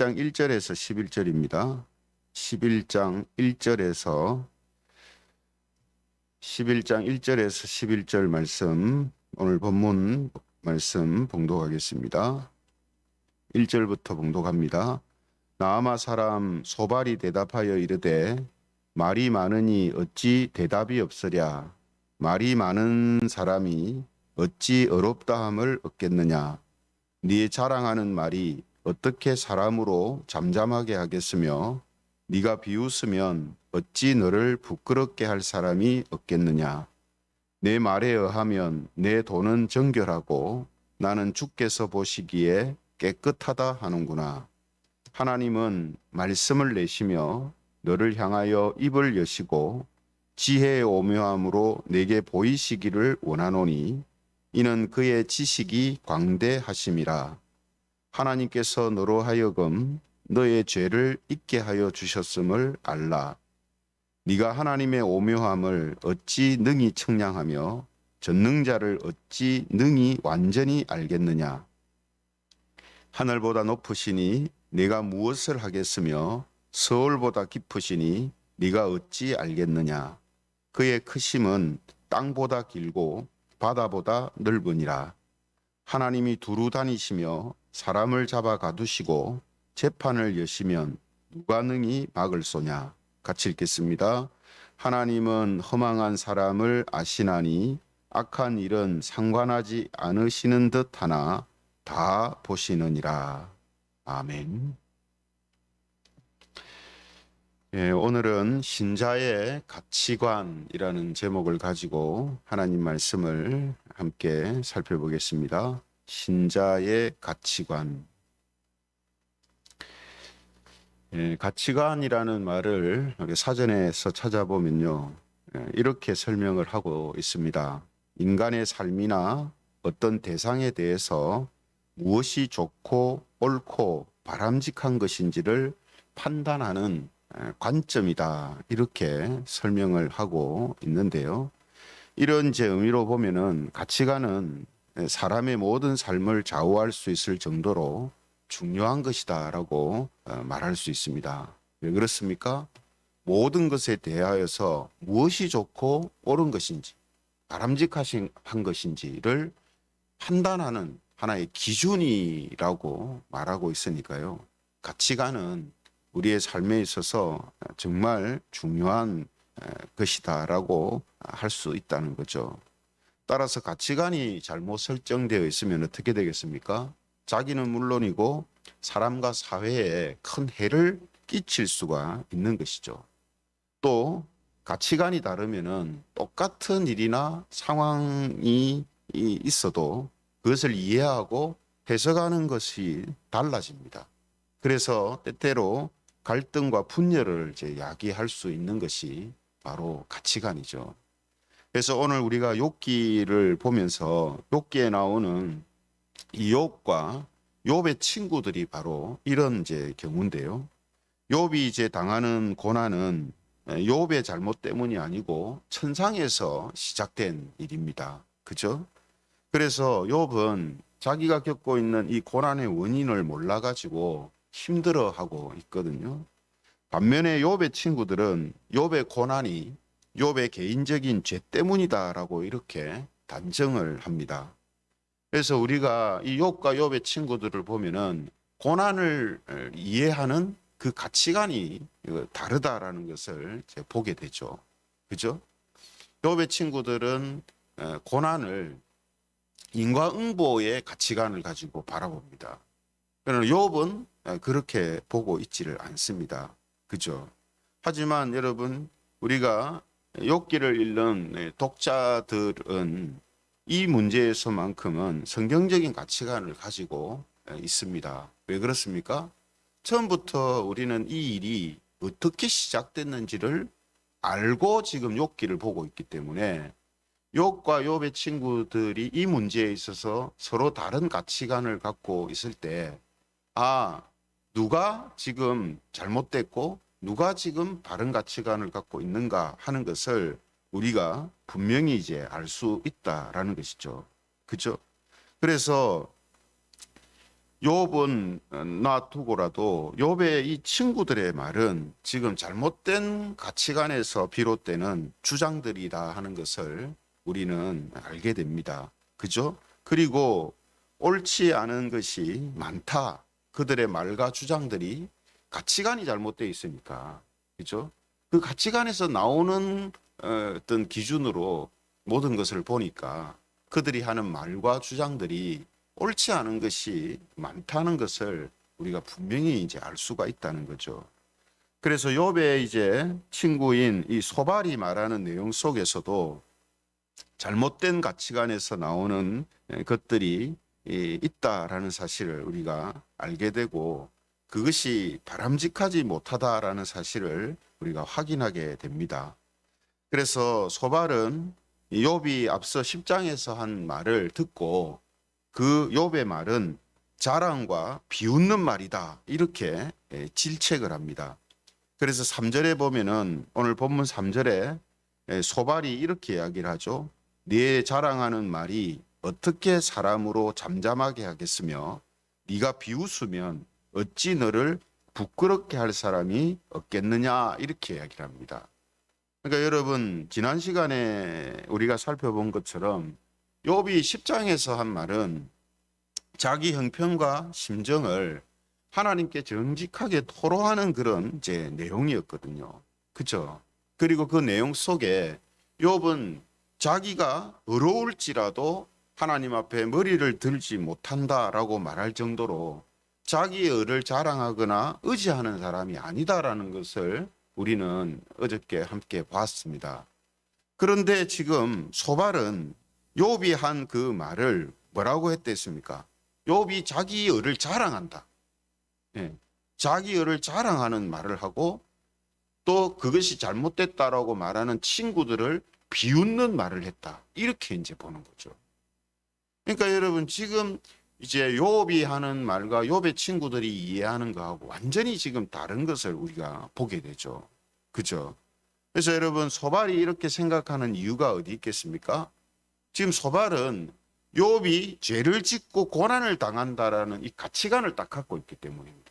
1절에서 11절입니다. 11장 1절에서 11절 말씀, 오늘 본문 말씀 봉독하겠습니다. 1절부터 봉독합니다. 나아마 사람 소발이 대답하여 이르되 말이 많으니 어찌 대답이 없으랴. 말이 많은 사람이 어찌 어렵다함을 얻겠느냐. 네 자랑하는 말이 어떻게 사람으로 잠잠하게 하겠으며 네가 비웃으면 어찌 너를 부끄럽게 할 사람이 없겠느냐. 내 말에 의하면 내 돈은 정결하고 나는 주께서 보시기에 깨끗하다 하는구나. 하나님은 말씀을 내시며 너를 향하여 입을 여시고 지혜의 오묘함으로 내게 보이시기를 원하노니 이는 그의 지식이 광대하심이라. 하나님께서 너로 하여금 너의 죄를 잊게 하여 주셨음을 알라. 네가 하나님의 오묘함을 어찌 능히 청량하며 전능자를 어찌 능히 완전히 알겠느냐. 하늘보다 높으시니 네가 무엇을 하겠으며 서울보다 깊으시니 네가 어찌 알겠느냐. 그의 크심은 땅보다 길고 바다보다 넓으니라. 하나님이 두루 다니시며 사람을 잡아 가두시고 재판을 여시면 누가 능히 막을 소냐. 같이 읽겠습니다. 하나님은 허망한 사람을 아시나니 악한 일은 상관하지 않으시는 듯하나 다 보시느니라. 아멘. 오늘은 신자의 가치관이라는 제목을 가지고 하나님 말씀을 함께 살펴보겠습니다. 신자의 가치관. 가치관이라는 말을 사전에서 찾아보면요, 이렇게 설명을 하고 있습니다. 인간의 삶이나 어떤 대상에 대해서 무엇이 좋고 옳고 바람직한 것인지를 판단하는 관점이다, 이렇게 설명을 하고 있는데요. 이런 의미로 보면은 가치관은 사람의 모든 삶을 좌우할 수 있을 정도로 중요한 것이다라고 말할 수 있습니다. 왜 그렇습니까? 모든 것에 대하여서 무엇이 좋고 옳은 것인지, 바람직한 것인지를 판단하는 하나의 기준이라고 말하고 있으니까요. 가치관은 우리의 삶에 있어서 정말 중요한 것이다라고 할 수 있다는 거죠. 따라서 가치관이 잘못 설정되어 있으면 어떻게 되겠습니까? 자기는 물론이고 사람과 사회에 큰 해를 끼칠 수가 있는 것이죠. 또 가치관이 다르면은 똑같은 일이나 상황이 있어도 그것을 이해하고 해석하는 것이 달라집니다. 그래서 때때로 갈등과 분열을 야기할 수 있는 것이 바로 가치관이죠. 그래서 오늘 우리가 욥기를 보면서 욥기에 나오는 이 욥과 욥의 친구들이 바로 이런 경우인데요. 욥이 당하는 고난은 욥의 잘못 때문이 아니고 천상에서 시작된 일입니다. 그죠? 그래서 욥은 자기가 겪고 있는 이 고난의 원인을 몰라가지고 힘들어하고 있거든요. 반면에 욥의 친구들은 욥의 고난이 욥의 개인적인 죄 때문이다라고 이렇게 단정을 합니다. 그래서 우리가 이 욥과 욥의 친구들을 보면은 고난을 이해하는 그 가치관이 다르다라는 것을 보게 되죠. 그죠? 욥의 친구들은 고난을 인과응보의 가치관을 가지고 바라봅니다. 그러나 욥은 그렇게 보고 있지를 않습니다. 그죠? 하지만 여러분, 우리가 욥기를 읽는 독자들은 이 문제에서만큼은 성경적인 가치관을 가지고 있습니다. 왜 그렇습니까? 처음부터 우리는 이 일이 어떻게 시작됐는지를 알고 지금 욥기를 보고 있기 때문에 욥과 욥의 친구들이 이 문제에 있어서 서로 다른 가치관을 갖고 있을 때, 누가 지금 잘못됐고 누가 지금 바른 가치관을 갖고 있는가 하는 것을 우리가 분명히 알 수 있다라는 것이죠. 그죠? 그래서 욥은 놔두고라도 욥의 이 친구들의 말은 지금 잘못된 가치관에서 비롯되는 주장들이다 하는 것을 우리는 알게 됩니다. 그죠? 그리고 옳지 않은 것이 많다. 그들의 말과 주장들이 가치관이 잘못되어 있으니까. 그죠? 그 가치관에서 나오는 어떤 기준으로 모든 것을 보니까 그들이 하는 말과 주장들이 옳지 않은 것이 많다는 것을 우리가 분명히 이제 알 수가 있다는 거죠. 그래서 욥의 이제 친구인 이 소발이 말하는 내용 속에서도 잘못된 가치관에서 나오는 것들이 있다라는 사실을 우리가 알게 되고 그것이 바람직하지 못하다라는 사실을 우리가 확인하게 됩니다. 그래서 소발은 욥이 앞서 10장에서 한 말을 듣고 그 욥의 말은 자랑과 비웃는 말이다 이렇게 질책을 합니다. 그래서 3절에 보면은 오늘 본문 3절에 소발이 이렇게 이야기를 하죠. 네 자랑하는 말이 어떻게 사람으로 잠잠하게 하겠으며 네가 비웃으면 어찌 너를 부끄럽게 할 사람이 없겠느냐 이렇게 이야기를 합니다. 그러니까 여러분 지난 시간에 우리가 살펴본 것처럼 욥이 10장에서 한 말은 자기 형편과 심정을 하나님께 정직하게 토로하는 그런 이제 내용이었거든요. 그렇죠? 그리고 그 내용 속에 욥은 자기가 어려울지라도 하나님 앞에 머리를 들지 못한다라고 말할 정도로 자기의 의를 자랑하거나 의지하는 사람이 아니다라는 것을 우리는 어저께 함께 봤습니다. 그런데 지금 소발은 욥이 한 그 말을 뭐라고 했댔습니까? 욥이 자기 의를 자랑한다. 예, 자기 의를 자랑하는 말을 하고 또 그것이 잘못됐다라고 말하는 친구들을 비웃는 말을 했다. 이렇게 이제 보는 거죠. 그러니까 여러분 지금 이제 욥이 하는 말과 욥의 친구들이 이해하는 거하고 완전히 지금 다른 것을 우리가 보게 되죠. 그죠? 그래서 여러분 소발이 이렇게 생각하는 이유가 어디 있겠습니까? 지금 소발은 욥이 죄를 짓고 고난을 당한다라는 이 가치관을 딱 갖고 있기 때문입니다.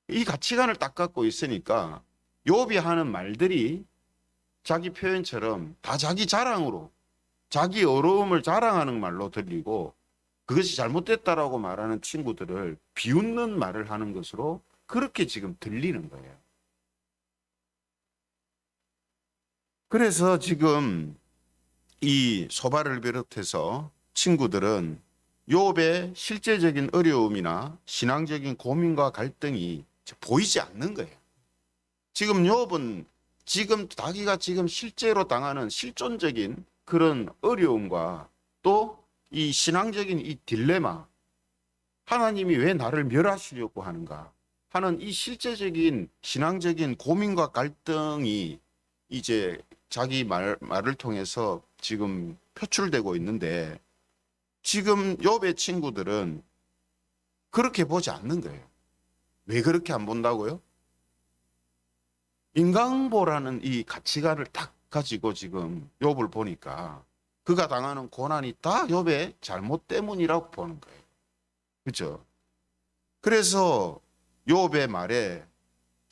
이 가치관을 딱 갖고 있으니까 욥이 하는 말들이 자기 표현처럼 다 자기 자랑으로 자기 어려움을 자랑하는 말로 들리고 그것이 잘못됐다라고 말하는 친구들을 비웃는 말을 하는 것으로 그렇게 지금 들리는 거예요. 그래서 지금 이 소발을 비롯해서 친구들은 욥의 실제적인 어려움이나 신앙적인 고민과 갈등이 보이지 않는 거예요. 지금 욥은 지금 자기가 지금 실제로 당하는 실존적인 그런 어려움과 또 이 신앙적인 이 딜레마, 하나님이 왜 나를 멸하시려고 하는가 하는 이 실제적인 신앙적인 고민과 갈등이 이제 자기 말을 통해서 지금 표출되고 있는데 지금 욥의 친구들은 그렇게 보지 않는 거예요. 왜 그렇게 안 본다고요? 인간보라는 이 가치관을 딱 가지고 지금 욥을 보니까 그가 당하는 고난이 다 욥의 잘못 때문이라고 보는 거예요. 그렇죠? 그래서 욥의 말에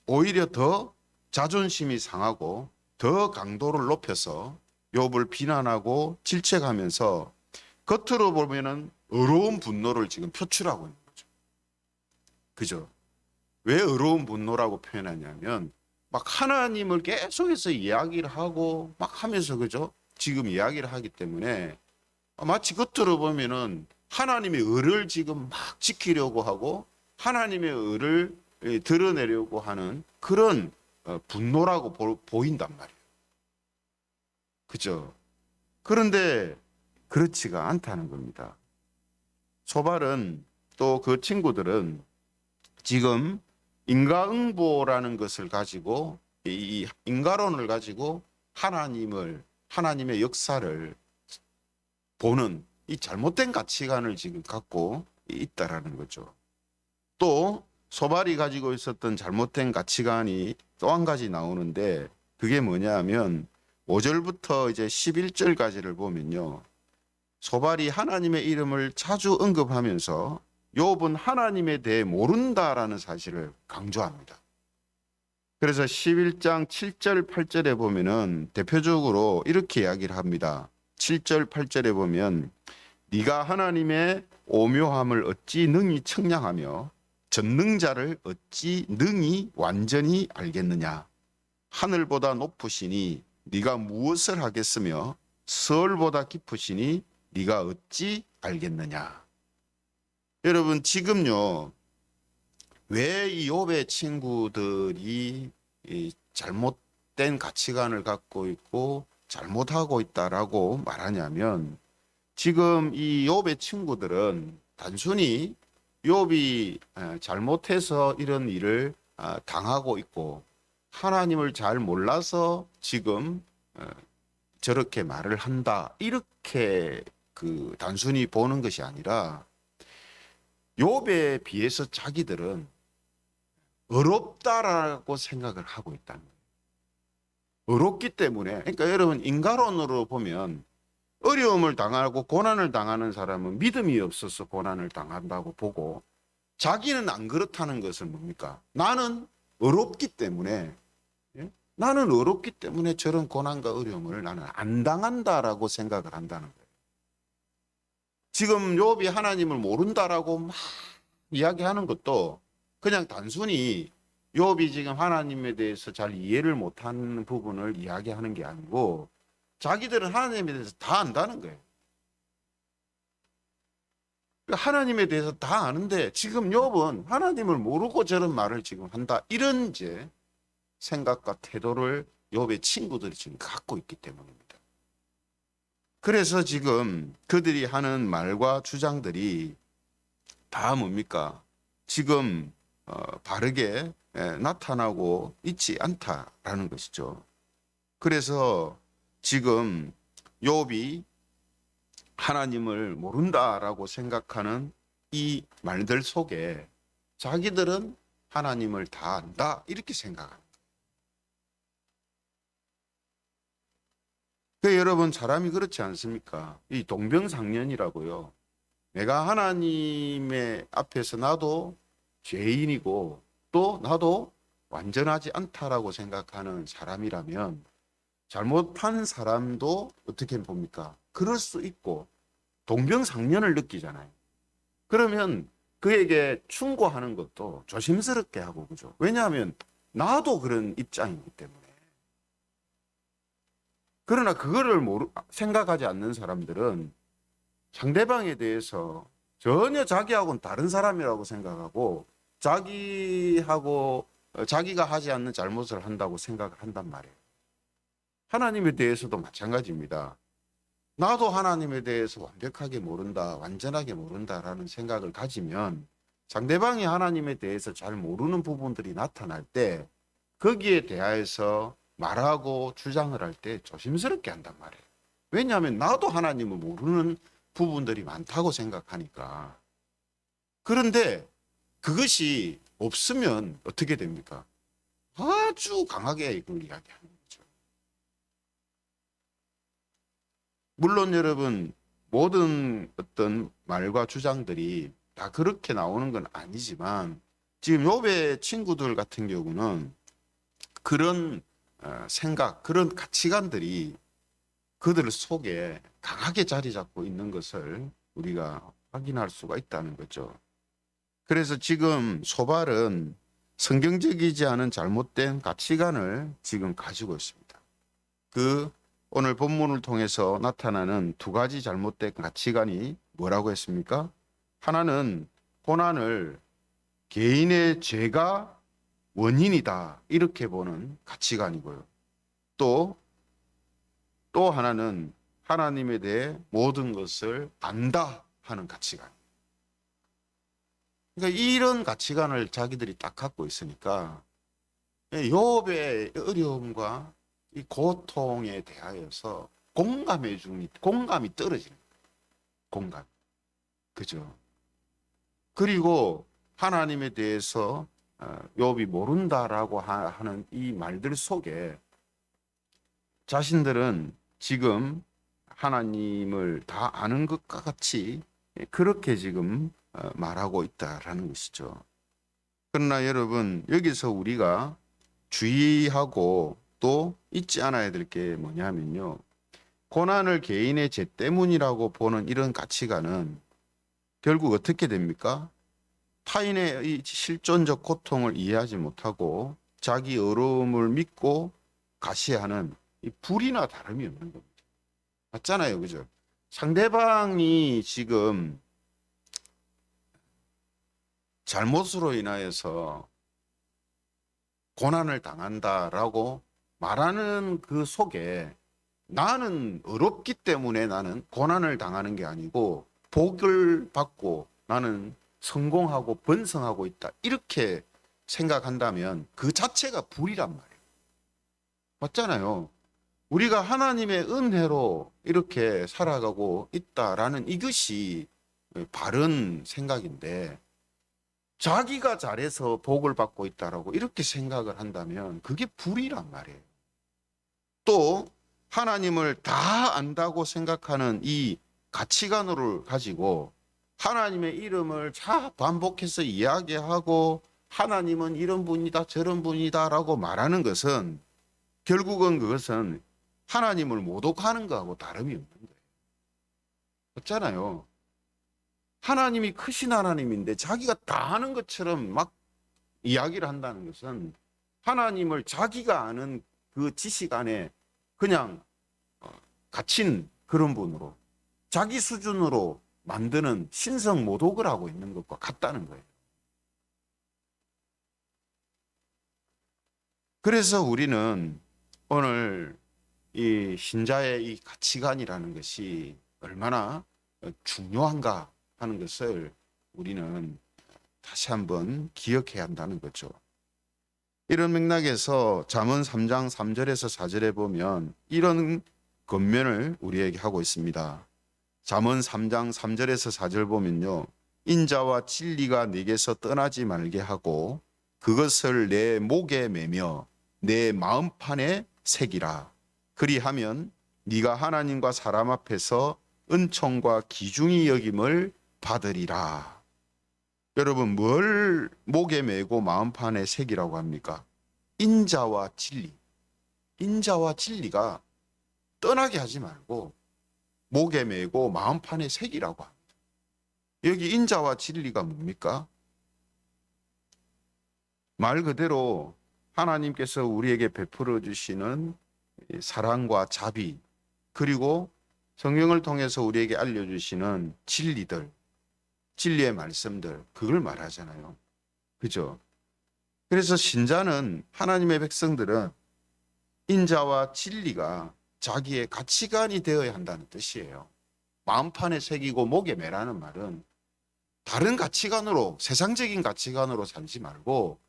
오히려 더 자존심이 상하고 더 강도를 높여서 욥을 비난하고 질책하면서 겉으로 보면은 어려운 분노를 지금 표출하고 있는 거죠. 그죠? 왜 어려운 분노라고 표현하냐면 막 하나님을 계속해서 이야기를 하고 막 하면서 그죠? 지금 이야기를 하기 때문에 마치 겉으로 보면은 하나님의 의를 지금 막 지키려고 하고 하나님의 의를 드러내려고 하는 그런 분노라고 보인단 말이에요. 그죠? 그런데 그렇지가 않다는 겁니다. 소발은 또 그 친구들은 지금 인과응보라는 것을 가지고 이 인과론을 가지고 하나님의 역사를 보는 이 잘못된 가치관을 지금 갖고 있다라는 거죠. 또 소발이 가지고 있었던 잘못된 가치관이 또 한 가지 나오는데 그게 뭐냐면 5절부터 이제 11절까지를 보면요. 소발이 하나님의 이름을 자주 언급하면서 욥은 하나님에 대해 모른다라는 사실을 강조합니다. 그래서 11장 7절 8절에 보면은 대표적으로 이렇게 이야기를 합니다. 7절 8절에 보면 네가 하나님의 오묘함을 어찌 능히 청량하며 전능자를 어찌 능히 완전히 알겠느냐. 하늘보다 높으시니 네가 무엇을 하겠으며 서울보다 깊으시니 네가 어찌 알겠느냐. 여러분 지금요, 왜 이 욥의 친구들이 이 잘못된 가치관을 갖고 있고 잘못하고 있다라고 말하냐면, 지금 이 욥의 친구들은 단순히 욥이 잘못해서 이런 일을 당하고 있고 하나님을 잘 몰라서 지금 저렇게 말을 한다, 이렇게 단순히 보는 것이 아니라 욥에 비해서 자기들은 어렵다라고 생각을 하고 있다는 거예요. 어렵기 때문에, 그러니까 여러분 인간론으로 보면 어려움을 당하고 고난을 당하는 사람은 믿음이 없어서 고난을 당한다고 보고, 자기는 안 그렇다는 것은 뭡니까? 나는 어렵기 때문에, 나는 어렵기 때문에 저런 고난과 어려움을 나는 안 당한다라고 생각을 한다는 거예요. 지금 욥이 하나님을 모른다라고 막 이야기하는 것도 그냥 단순히 욥이 지금 하나님에 대해서 잘 이해를 못하는 부분을 이야기하는 게 아니고, 자기들은 하나님에 대해서 다 안다는 거예요. 하나님에 대해서 다 아는데 지금 욥은 하나님을 모르고 저런 말을 지금 한다, 이런 이제 생각과 태도를 욥의 친구들이 지금 갖고 있기 때문입니다. 그래서 지금 그들이 하는 말과 주장들이 다 뭡니까? 지금 바르게 나타나고 있지 않다라는 것이죠. 그래서 지금 욥이 하나님을 모른다라고 생각하는 이 말들 속에 자기들은 하나님을 다 안다, 이렇게 생각합니다. 여러분 사람이 그렇지 않습니까? 이 동병상련이라고요. 내가 하나님의 앞에서 나도 죄인이고 또 나도 완전하지 않다라고 생각하는 사람이라면, 잘못한 사람도 어떻게 봅니까? 그럴 수 있고 동병상련을 느끼잖아요. 그러면 그에게 충고하는 것도 조심스럽게 하고, 그죠? 왜냐하면 나도 그런 입장이기 때문에. 그러나 그거를 생각하지 않는 사람들은 상대방에 대해서 전혀 자기하고는 다른 사람이라고 생각하고 자기가 하지 않는 잘못을 한다고 생각을 한단 말이에요. 하나님에 대해서도 마찬가지입니다. 나도 하나님에 대해서 완벽하게 모른다, 완전하게 모른다라는 생각을 가지면 상대방이 하나님에 대해서 잘 모르는 부분들이 나타날 때 거기에 대하여서 말하고 주장을 할 때 조심스럽게 한단 말이에요. 왜냐하면 나도 하나님을 모르는 부분들이 많다고 생각하니까. 그런데 그것이 없으면 어떻게 됩니까? 아주 강하게 이걸 이야기하는 거죠. 물론 여러분 모든 어떤 말과 주장들이 다 그렇게 나오는 건 아니지만, 지금 욥의 친구들 같은 경우는 그런 생각, 그런 가치관들이 그들 속에 강하게 자리 잡고 있는 것을 우리가 확인할 수가 있다는 거죠. 그래서 지금 소발은 성경적이지 않은 잘못된 가치관을 지금 가지고 있습니다. 오늘 본문을 통해서 나타나는 두 가지 잘못된 가치관이 뭐라고 했습니까? 하나는 고난을 개인의 죄가 원인이다, 이렇게 보는 가치관이고요. 또 하나는 하나님에 대해 모든 것을 안다 하는 가치관. 그러니까 이런 가치관을 자기들이 딱 갖고 있으니까 욥의 어려움과 이 고통에 대하여서 공감이 떨어지는 거예요. 공감. 그죠? 그리고 하나님에 대해서 욥이 모른다라고 하는 이 말들 속에 자신들은 지금 하나님을 다 아는 것과 같이 그렇게 지금 말하고 있다라는 것이죠. 그러나 여러분, 여기서 우리가 주의하고 또 잊지 않아야 될 게 뭐냐면요. 고난을 개인의 죄 때문이라고 보는 이런 가치관은 결국 어떻게 됩니까? 타인의 이 실존적 고통을 이해하지 못하고 자기 어려움을 믿고 가시하는 이 불이나 다름이 없는 겁니다. 맞잖아요, 그죠? 상대방이 지금 잘못으로 인하여서 고난을 당한다라고 말하는 그 속에 나는 어렵기 때문에 나는 고난을 당하는 게 아니고 복을 받고 나는 성공하고 번성하고 있다. 이렇게 생각한다면 그 자체가 불이란 말이에요. 맞잖아요. 우리가 하나님의 은혜로 이렇게 살아가고 있다라는 이것이 바른 생각인데 자기가 잘해서 복을 받고 있다라고 이렇게 생각을 한다면 그게 불이란 말이에요. 또 하나님을 다 안다고 생각하는 이 가치관을 가지고 하나님의 이름을 자 반복해서 이야기하고 하나님은 이런 분이다 저런 분이다라고 말하는 것은 결국은 그것은 하나님을 모독하는 거하고 다름이 없는 거예요. 맞잖아요. 하나님이 크신 하나님인데 자기가 다 아는 것처럼 막 이야기를 한다는 것은 하나님을 자기가 아는 그 지식 안에 그냥 갇힌 그런 분으로 자기 수준으로 만드는 신성 모독을 하고 있는 것과 같다는 거예요. 그래서 우리는 오늘 이 신자의 이 가치관이라는 것이 얼마나 중요한가 하는 것을 우리는 다시 한번 기억해야 한다는 거죠. 이런 맥락에서 잠언 3장 3절에서 4절에 보면 이런 권면을 우리에게 하고 있습니다. 잠언 3장 3절에서 4절 보면요. 인자와 진리가 네게서 떠나지 말게 하고 그것을 내 목에 매며 내 마음판에 새기라. 그리하면 네가 하나님과 사람 앞에서 은총과 기중이 여김을 받으리라. 여러분, 뭘 목에 메고 마음판에 새기라고 합니까? 인자와 진리. 인자와 진리가 떠나게 하지 말고 목에 메고 마음판에 새기라고 합니다. 여기 인자와 진리가 뭡니까? 말 그대로 하나님께서 우리에게 베풀어 주시는 사랑과 자비, 그리고 성경을 통해서 우리에게 알려주시는 진리들, 진리의 말씀들, 그걸 말하잖아요. 그죠? 그래서 신자는, 하나님의 백성들은 인자와 진리가 자기의 가치관이 되어야 한다는 뜻이에요. 마음판에 새기고 목에 매라는 말은 다른 가치관으로, 세상적인 가치관으로 살지 말고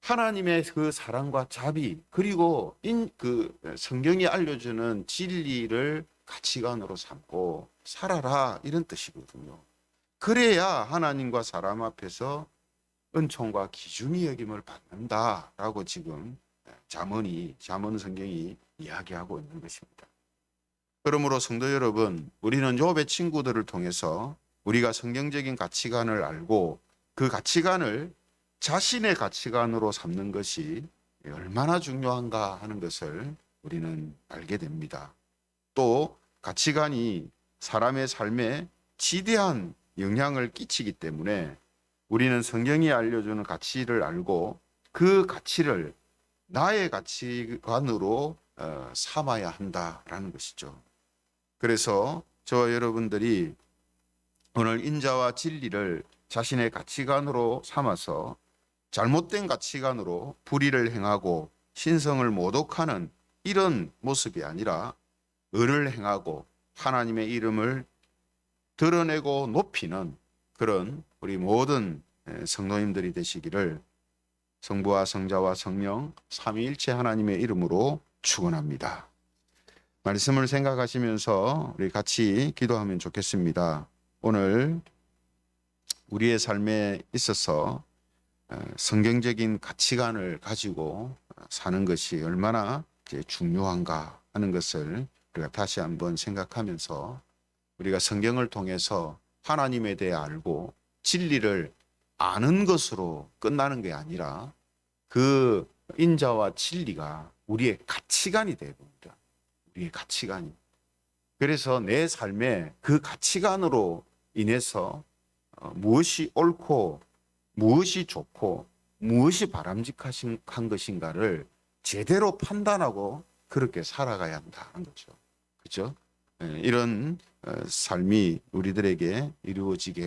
하나님의 그 사랑과 자비, 그리고 그 성경이 알려주는 진리를 가치관으로 삼고 살아라, 이런 뜻이거든요. 그래야 하나님과 사람 앞에서 은총과 기준이 여김을 받는다라고 지금 잠언 성경이 이야기하고 있는 것입니다. 그러므로 성도 여러분, 우리는 욥의 친구들을 통해서 우리가 성경적인 가치관을 알고 그 가치관을 자신의 가치관으로 삼는 것이 얼마나 중요한가 하는 것을 우리는 알게 됩니다. 또 가치관이 사람의 삶에 지대한 영향을 끼치기 때문에 우리는 성경이 알려주는 가치를 알고 그 가치를 나의 가치관으로 삼아야 한다라는 것이죠. 그래서 저와 여러분들이 오늘 인자와 진리를 자신의 가치관으로 삼아서 잘못된 가치관으로 불의를 행하고 신성을 모독하는 이런 모습이 아니라 의를 행하고 하나님의 이름을 드러내고 높이는 그런 우리 모든 성도님들이 되시기를 성부와 성자와 성령 삼위일체 하나님의 이름으로 축원합니다. 말씀을 생각하시면서 우리 같이 기도하면 좋겠습니다. 오늘 우리의 삶에 있어서 성경적인 가치관을 가지고 사는 것이 얼마나 중요한가 하는 것을 우리가 다시 한번 생각하면서 우리가 성경을 통해서 하나님에 대해 알고 진리를 아는 것으로 끝나는 게 아니라 그 인자와 진리가 우리의 가치관이 되어 봅니다. 우리의 가치관이. 그래서 내 삶에 그 가치관으로 인해서 무엇이 옳고 무엇이 좋고 무엇이 바람직한 것인가를 제대로 판단하고 그렇게 살아가야 한다는 거죠. 그렇죠? 이런 삶이 우리들에게 이루어지게